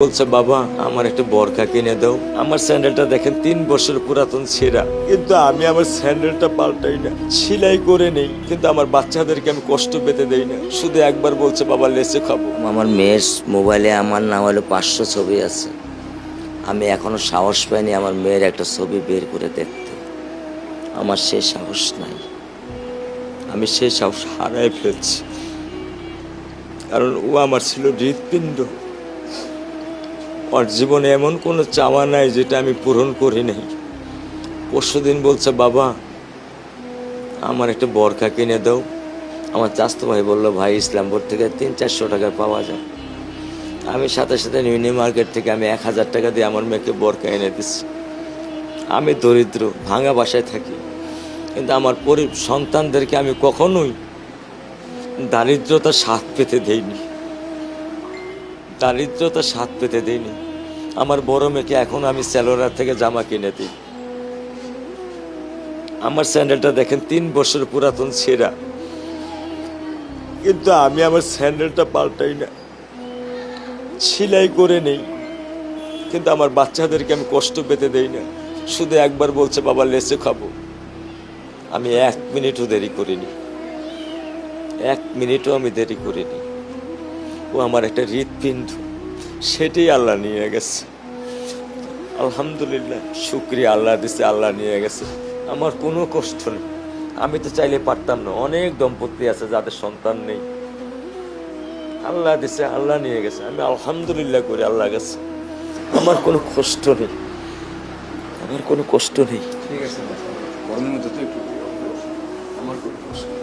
বলছে বাবা আমার একটা বরখা কিনে দাও। আমার স্যান্ডেলটা দেখেন 3 বছর পুরাতন ছেঁড়া, কিন্তু আমি আমার স্যান্ডেলটা পাল্টাই না, সেলাই করে নেই, কিন্তু আমার বাচ্চাদেরকে আমি কষ্ট পেতে দেই না। শুধু একবার বলছে বাবা লেচে খাবো। আমার মেয়ের মোবাইলে আমার নাম হলো 500 ছবি আছে। আমি এখনো সাহস পাইনি আমার মেয়ের একটা ছবি বের করে দেখতে। আমার সে সাহস নাই, আমি সেই সাহস হারাই ফেলছি, কারণ ও আমার ছিল হৃৎপিণ্ড। ওর জীবনে এমন কোনো চাওয়া নাই যেটা আমি পূরণ করি নাই। পরশুদিন বলছে বাবা আমার একটা বরখা কিনে দাও। আমার চাচতো ভাই বললো ভাই ইসলামপুর থেকে 300-400 টাকা পাওয়া যায়। আমি সাথে সাথে নিউনি মার্কেট থেকে আমি 1000 টাকা দিয়ে আমার মেয়েকে বরখা এনে দিচ্ছি। আমি দরিদ্র, ভাঙা বাসায় থাকি, কিন্তু আমার সন্তানদেরকে আমি কখনোই দারিদ্রতা স্বাদ পেতে দেইনি, দারিদ্রতা স্বাদ পেতে দেইনি। আমার বড় মেয়েকে এখন আমি সেলোরার থেকে জামা কিনে দিই। আমার স্যান্ডেলটা দেখেন 3 বছর পুরাতন ছেঁড়া, কিন্তু আমি আমার স্যান্ডেলটা পাল্টাই না, সেলাই করে নেই, কিন্তু আমার বাচ্চাদেরকে আমি কষ্ট পেতে দেই না। শুধু একবার বলছে বাবা লেচে খাবো। আমি 1 মিনিটও দেরি করিনি, 1 মিনিটও আমি দেরি করিনি। ও আমার একটা হৃৎপিণ্ড, সেটাই আল্লাহ নিয়ে গেছে। আলহামদুলিল্লাহ, শুকরিয়া, আল্লাহ দিছে, আল্লাহ নিয়ে গেছে। আমার কোনো কষ্ট নেই। আমি তো চাইলে পারতাম না, অনেক দম্পতি আছে যাদের সন্তান নেই। আল্লাহ দিছে, আল্লাহ নিয়ে গেছে, আমি আলহামদুলিল্লাহ করি আল্লাহ গেছে। আমার কোনো কষ্ট নেই, আমার কোনো কষ্ট নেই। ঠিক আছে, গরমের মধ্যে তো একটু আমার কোনো কষ্ট নেই।